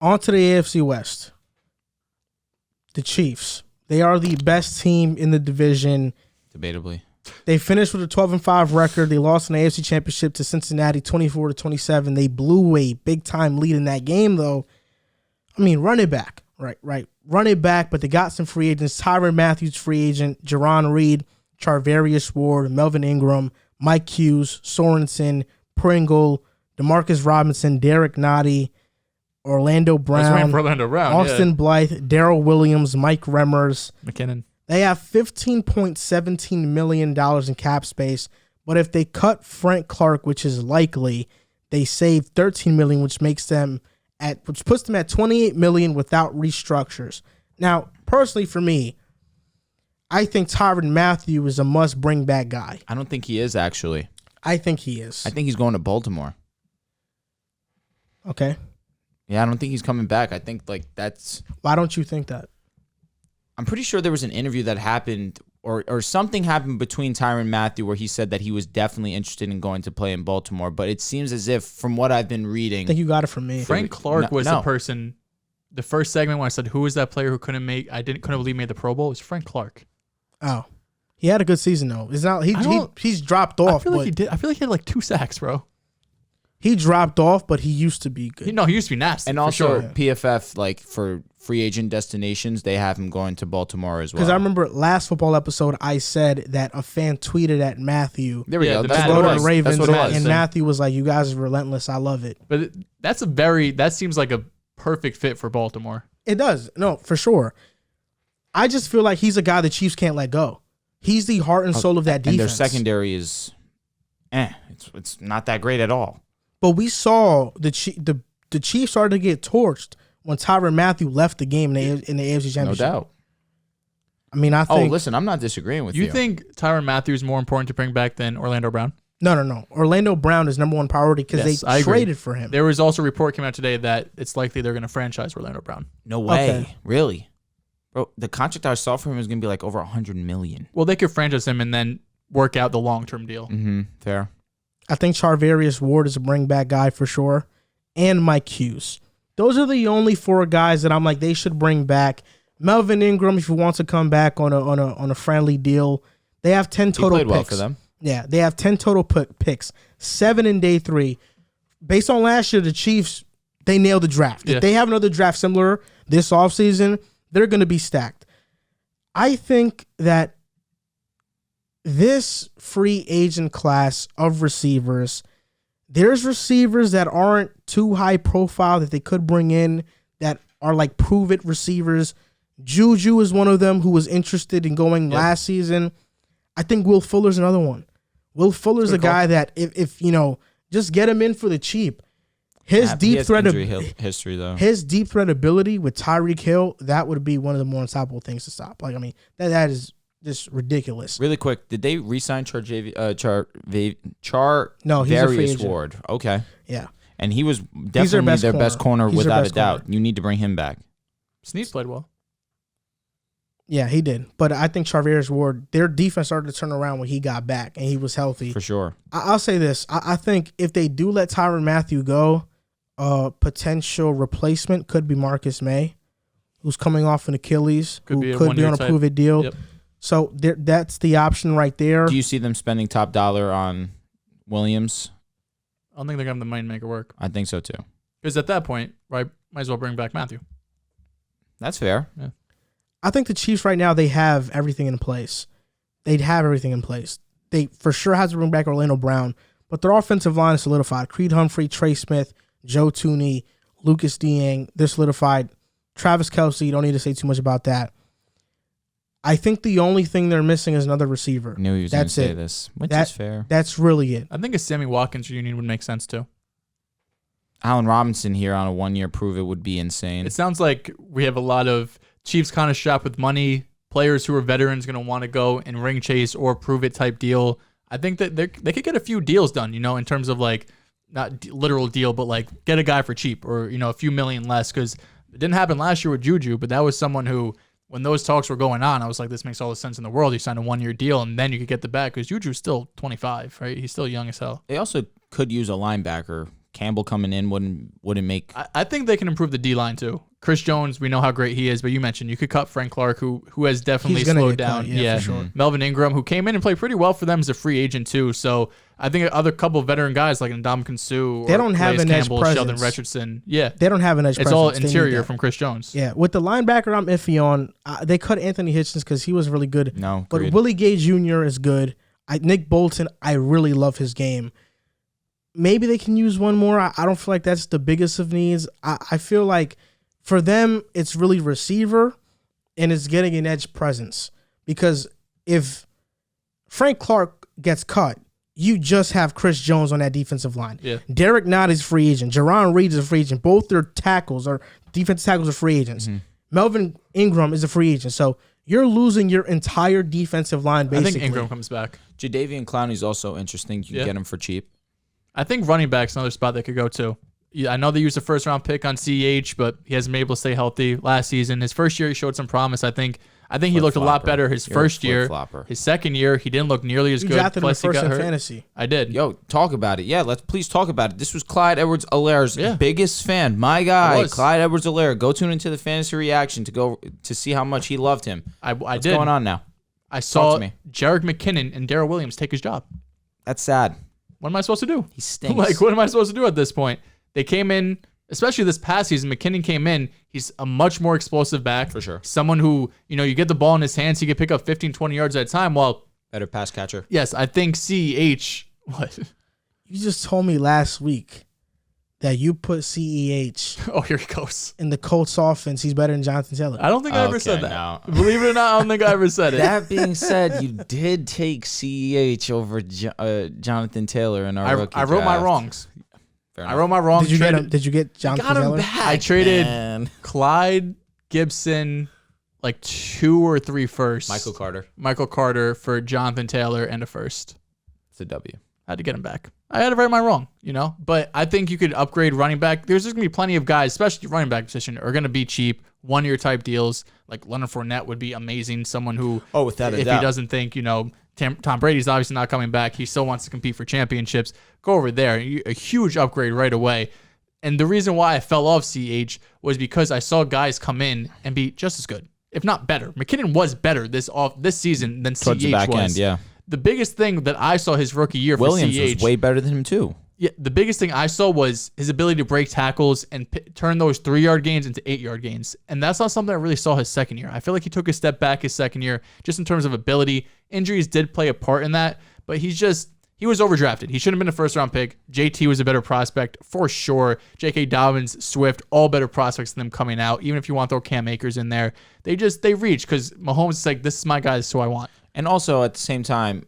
On to the AFC West. The Chiefs. They are the best team in the division. Debatably. They finished with a 12-5 record. They lost in the AFC Championship to Cincinnati 24-27. They blew a big-time lead in that game, though. I mean, run it back. Right. Run it back, but they got some free agents. Tyrann Mathieu, free agent. Jerron Reed, Charvarius Ward, Melvin Ingram, Mike Hughes, Sorensen, Pringle, Demarcus Robinson, Derek Nottie, Orlando Brown, Austin Blythe, Darrell Williams, Mike Remmers, McKinnon. They have $15.17 million in cap space, but if they cut Frank Clark, which is likely, they save $13 million, which puts them at $28 million without restructures. Now, personally for me, I think Tyrann Mathieu is a must-bring back guy. I don't think he is, actually. I think he is. I think he's going to Baltimore. Okay. Yeah, I don't think he's coming back. I think that's... Why don't you think that? I'm pretty sure there was an interview that happened or something happened between Tyrann Mathieu where he said that he was definitely interested in going to play in Baltimore, but it seems as if, from what I've been reading... I think you got it from me. Frank Clark was the person... The first segment when I said, who was that player who couldn't believe made the Pro Bowl? It was Frank Clark. Oh. He had a good season, though. It's not he's dropped off. I feel like he did. I feel like he had like 2 sacks, bro. He dropped off, but he used to be good. He used to be nasty. And also, sure. PFF, for free agent destinations, they have him going to Baltimore as well. Because I remember last football episode, I said that a fan tweeted at Mathieu. There we go. That's what it was. Ravens, and Mathieu was like, "You guys are relentless. I love it." But that seems like a perfect fit for Baltimore. It does. No, for sure. I just feel like he's a guy the Chiefs can't let go. He's the heart and soul of that defense. And their secondary is, it's not that great at all. But we saw the Chiefs started to get torched when Tyrann Mathieu left the game in the AFC Championship. No doubt. I mean, I think... Oh, listen, I'm not disagreeing with you. You think Tyrann Mathieu is more important to bring back than Orlando Brown? No. Orlando Brown is number one priority because they traded for him. There was also a report came out today that it's likely they're going to franchise Orlando Brown. No way. Okay. Really? Bro, the contract I saw for him is going to be like over $100 million. Well, they could franchise him and then work out the long-term deal. Mm-hmm. Fair. I think Charvarius Ward is a bring-back guy for sure, and Mike Hughes. Those are the only 4 guys that I'm like they should bring back. Melvin Ingram, if he wants to come back on a friendly deal, they have 10 total played picks. Well for them. Yeah, they have 10 total picks, 7 in day 3. Based on last year, the Chiefs, they nailed the draft. Yeah. If they have another draft similar this offseason, they're going to be stacked. I think that this free agent class of receivers, there's receivers that aren't too high profile that they could bring in that are like prove-it receivers. Juju is one of them who was interested in going last season. I think Will Fuller's another one. Will Fuller's a guy that if just get him in for the cheap. His deep threat history though. His deep threat ability with Tyreek Hill, that would be one of the more unstoppable things to stop. Like, I mean, that is just ridiculous. Really quick, did they re-sign Charvarius Ward? Okay. Yeah. And he was definitely their best corner without a doubt. You need to bring him back. Snead played well. Yeah, he did. But I think Charvarius Ward, their defense started to turn around when he got back and he was healthy. For sure. I'll say this. I think if they do let Tyrann Mathieu go, potential replacement could be Marcus May, who's coming off an Achilles, could be on a prove-it deal. Yep. So that's the option right there. Do you see them spending top dollar on Williams? I don't think they're going to have the money to make it work. I think so too. Because at that point, right, might as well bring back Mathieu. That's fair. Yeah. I think the Chiefs right now, they have everything in place. They'd have everything in place. They for sure have to bring back Orlando Brown, but their offensive line is solidified. Creed Humphrey, Trey Smith, Joe Tooney, Lucas Dieng, they're solidified. Travis Kelce, you don't need to say too much about that. I think the only thing they're missing is another receiver. I knew he was going to say this, which is fair. That's really it. I think a Sammy Watkins reunion would make sense too. Allen Robinson here on a 1-year prove-it would be insane. It sounds like we have a lot of Chiefs kind of shop with money. Players who are veterans going to want to go and ring chase or prove it type deal. I think that they could get a few deals done, in terms of like not literal deal, but like get a guy for cheap or, a few million less. Because it didn't happen last year with Juju, but that was someone who, when those talks were going on, I was like, this makes all the sense in the world. You sign a 1-year deal and then you could get the back because Juju's still 25, right? He's still young as hell. They also could use a linebacker Campbell coming in wouldn't make. I think they can improve the D-line too. Chris Jones, we know how great he is, but you mentioned you could cut Frank Clark, who has definitely slowed down. Cut, for sure. Melvin Ingram, who came in and played pretty well for them as a free agent too. So I think other couple veteran guys like Ndamukong Suh, they don't have an edge presence. Sheldon Richardson. Yeah, they don't have an edge presence. It's all interior from Chris Jones. Yeah, with the linebacker, I'm iffy on. They cut Anthony Hitchens because he was really good. No, but agreed. Willie Gay Jr. is good. Nick Bolton, I really love his game. Maybe they can use one more. I don't feel like that's the biggest of needs. I feel like for them, it's really receiver and it's getting an edge presence. Because if Frank Clark gets cut, you just have Chris Jones on that defensive line. Yeah. Derek Nott is free agent. Jaron Reed is a free agent. Both their defensive tackles are free agents. Mm-hmm. Melvin Ingram is a free agent. So you're losing your entire defensive line, basically. I think Ingram comes back. Jadeveon Clowney's also interesting. You can get him for cheap. I think running back's another spot they could go to. Yeah, I know they used a first-round pick on CEH, but he hasn't been able to stay healthy last season. His first year, he showed some promise. I think he looked a lot better his first year. His second year, he didn't look nearly as good. You drafted him Plus, first he got in hurt. fantasy. I did. Yo, talk about it. Yeah, let's please talk about it. This was Clyde Edwards-Alaire's biggest fan. My guy, Clyde Edwards-Alaire. Go tune into the fantasy reaction to see how much he loved him. What's going on now? I saw Jerick McKinnon and Darrell Williams take his job. That's sad. What am I supposed to do? He stinks. Like, what am I supposed to do at this point? They came in, especially this past season, McKinnon came in. He's a much more explosive back. For sure. Someone who, you get the ball in his hands, he can pick up 15, 20 yards at a time. Well, better pass catcher. Yes, I think CEH. What? You just told me last week that you put CEH. Oh, here he goes. In the Colts offense, he's better than Jonathan Taylor. I don't think I ever said that. No. Believe it or not, I don't think I ever said it. That being said, you did take CEH over Jonathan Taylor in our rookie draft. I wrote my wrongs. I wrote my wrongs. Did you get him? Did you get Jonathan Taylor? Back, I traded Clyde Gibson, like 2 or 3 firsts. Michael Carter for Jonathan Taylor and a first. It's a W. I had to get him back. I had to right my wrong, But I think you could upgrade running back. There's just going to be plenty of guys, especially running back position, are going to be cheap, 1-year type deals. Like Leonard Fournette would be amazing. Someone who, without a doubt, if he doesn't think, Tom Brady's obviously not coming back. He still wants to compete for championships. Go over there. A huge upgrade right away. And the reason why I fell off CH was because I saw guys come in and be just as good, if not better. McKinnon was better this season than towards CH the back was. end, yeah. The biggest thing that I saw his rookie year for Williams CH was way better than him too. Yeah, the biggest thing I saw was his ability to break tackles and turn those 3-yard gains into 8-yard gains. And that's not something I really saw his second year. I feel like he took a step back his second year just in terms of ability. Injuries did play a part in that, but he was overdrafted. He shouldn't have been a first-round pick. JT was a better prospect for sure. J.K. Dobbins, Swift, all better prospects than them coming out. Even if you want to throw Cam Akers in there, they reach because Mahomes is like, this is my guy, this is who I want. And also at the same time,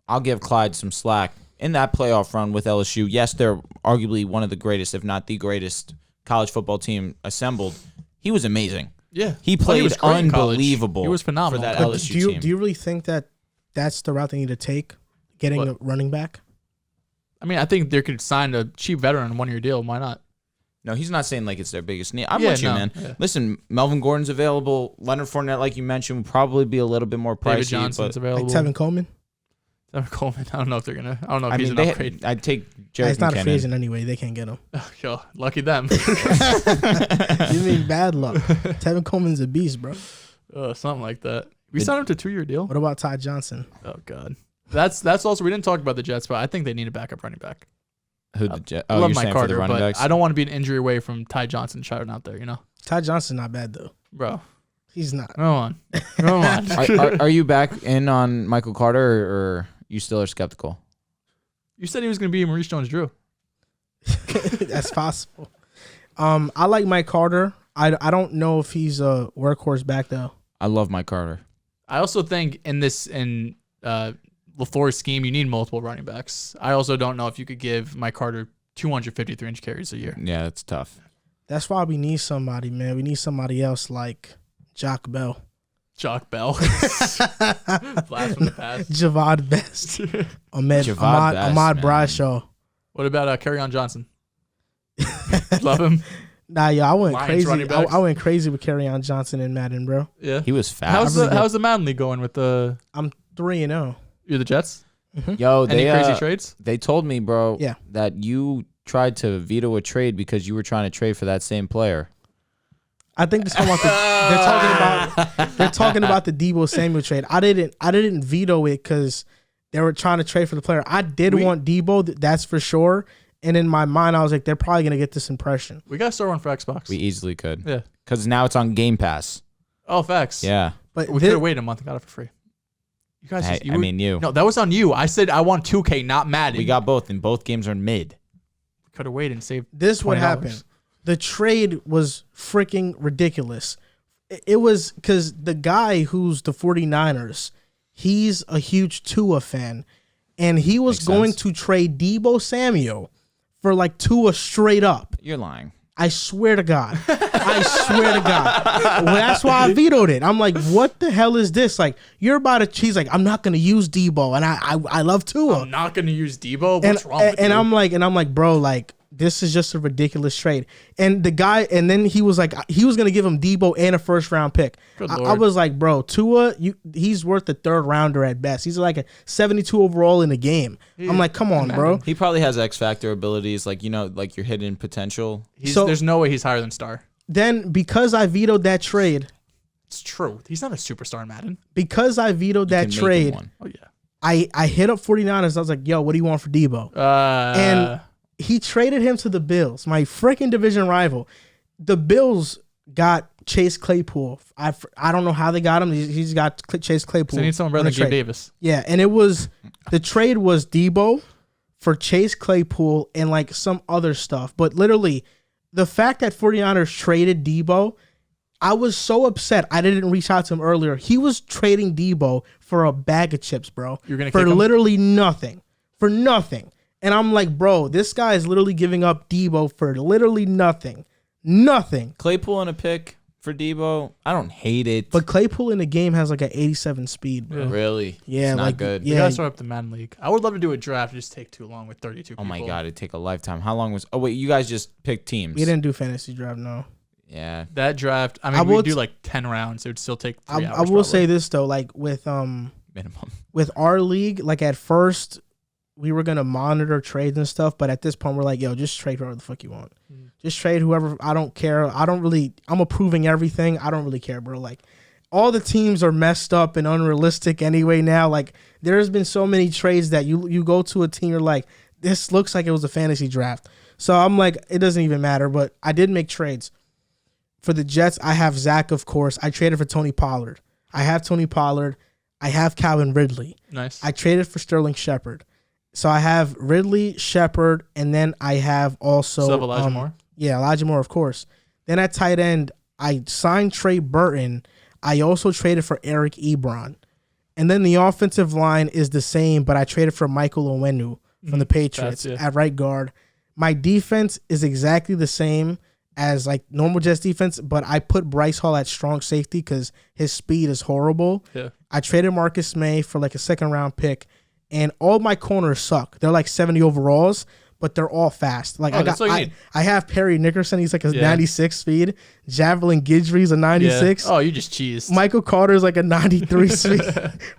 I'll give Clyde some slack. In that playoff run with LSU, yes, they're arguably one of the greatest, if not the greatest, college football team assembled. He was amazing. Yeah. He played unbelievable. He was phenomenal. For that LSU team. Do you really think that that's the route they need to take, getting a running back? I mean, I think they could sign a cheap veteran on a 1-year deal. Why not? No, he's not saying like it's their biggest need. I'm with you, man. Yeah. Listen, Melvin Gordon's available. Leonard Fournette, like you mentioned, will probably be a little bit more pricey. David Johnson's available. Like Tevin Coleman? Tevin Coleman. I don't know if they're going to. I don't know if he's an upgrade. I'd take Jerick He's not McKinnon. a free agent anyway. They can't get him. Yo, lucky them. You mean bad luck. Tevin Coleman's a beast, bro. Something like that. We signed him to a 2-year deal. What about Ty Johnson? Oh, God. That's also, we didn't talk about the Jets, but I think they need a backup running back. Who the Jets? I love Mike Carter, for the running but backs? I don't want to be an injury away from Ty Johnson shouting out there, Ty Johnson's not bad, though. Bro. He's not. Go on. Go on. Are you back in on Michael Carter, or you still are skeptical? You said he was going to be Maurice Jones-Drew. That's possible. I like Mike Carter. I don't know if he's a workhorse back, though. I love Mike Carter. I also think in LaFleur's scheme, you need multiple running backs. I also don't know if you could give Mike Carter 253-inch carries a year. Yeah, that's tough. That's why we need somebody, man. We need somebody else like Jock Bell. Jock Bell. Blast from the past. Javad Best. Ahmad Bradshaw. What about Kerryon Johnson? Love him. Nah, yo, I went Lions crazy. I went crazy with Kerryon Johnson in Madden, bro. Yeah, he was fast. How's the Madden League going with the? I'm 3-0. You're the Jets. Mm-hmm. Yo, any crazy trades? They told me, bro, that you tried to veto a trade because you were trying to trade for that same player. I think they're talking about the Deebo Samuel trade. I didn't veto it because they were trying to trade for the player. I did want Deebo, that's for sure. And in my mind, I was like, they're probably gonna get this impression. We got to start one for Xbox. We easily could. Yeah. Because now it's on Game Pass. Oh, facts. Yeah. But We could have waited a month and got it for free. You guys, Hey, you. No, that was on you. I said I want 2K, not Madden. We got both, and both games are mid. Could have waited and saved. This what $20. happened. The trade was freaking ridiculous. It was because the guy who's the 49ers, he's a huge Tua fan, and he was going to trade Deebo Samuel for like Tua straight up. You're lying. I swear to God. I swear to God. Well, that's why I vetoed it. I'm like, what the hell is this? Like, you're about to. He's like, I'm not gonna use Deebo, and I love Tua. I'm not gonna use Deebo. What's wrong with you? And I'm like, bro, like, this is just a ridiculous trade. And the guy, and then he was like, he was gonna give him Deebo and a first round pick. I was like, bro, Tua, he's worth a third rounder at best. He's like a 72 overall in the game. I'm like, come on, bro. He probably has X factor abilities, like like your hidden potential. There's no way he's higher than Star. Then because I vetoed that trade, It's true. He's not a superstar in Madden. because I vetoed that trade, Oh yeah. I hit up 49ers. I was like, yo, what do you want for Deebo? And he traded him to the Bills, my freaking division rival. The Bills got Chase Claypool. I don't know how they got him. He's got Chase Claypool. they need someone better than Gabe Davis. Yeah, and it was the trade was Deebo for Chase Claypool and like some other stuff. But literally, the fact that 49ers traded Deebo, I was so upset. I didn't reach out to him earlier. He was trading Deebo for a bag of chips, bro. You're gonna for kick him? literally nothing. For nothing. And I'm like, bro, this guy is literally giving up Deebo for literally nothing. Nothing. Claypool and a pick for Deebo. I don't hate it. But Claypool in the game has like an 87 speed, bro. Really? Yeah, it's not like, good. You yeah. gotta start up the Madden League. I would love to do a draft. Just take too long with 32 people. Oh my God, it'd take a lifetime. How long was? Oh wait, you guys just picked teams. We didn't do fantasy draft, no. Yeah. That draft. I mean, we'd do like 10 rounds. It would still take 3 hours. I will probably. say this though, like with Minimum. with our league, like at first we were gonna monitor trades and stuff, but at this point we're like, yo, just trade whoever the fuck you want. Just trade whoever. I don't care. I'm approving everything. I don't really care, bro. Like all the teams are messed up and unrealistic anyway now. Like there's been so many trades that you go to a team, you're like, this looks like it was a fantasy draft. So I'm like, it doesn't even matter. But I did make trades. For the Jets, I have Zach, of course. I traded for Tony Pollard. I have Tony Pollard. I have Calvin Ridley. Nice. I traded for Sterling Shepard. So I have Ridley, Shepard, and then I have also Still have Elijah Moore? Yeah, Elijah Moore, of course. Then at tight end, I signed Trey Burton. I also traded for Eric Ebron. And then the offensive line is the same, but I traded for Michael Onwenu from the Patriots at right guard. My defense is exactly the same as like normal Jets defense, but I put Bryce Hall at strong safety because his speed is horrible. Yeah. I traded Marcus May for like a second round pick, and all my corners suck. They're like 70 overalls, but they're all fast. Like I have Perry Nickerson. He's like a 96 speed. Javelin Guidry's a 96. Yeah. Oh, you just cheesed. Michael Carter's like a 93 speed.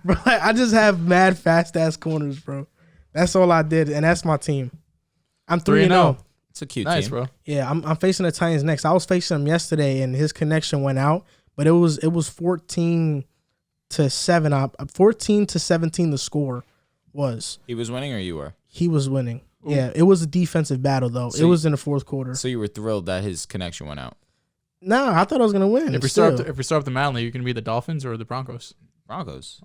Bro, like, I just have mad fast ass corners, bro. That's all I did, and that's my team. I'm 3-0. It's a cute nice, team. Bro. Yeah, I'm facing the Titans next. I was facing him yesterday, and his connection went out, but it was 14-7. 14-17 the score was. He was winning or you were? He was winning. Ooh. Yeah, it was a defensive battle, though. So it was in the fourth quarter. So you were thrilled that his connection went out? No, I thought I was going to win. If we start up the Madden League, you can be the Dolphins or the Broncos. Broncos.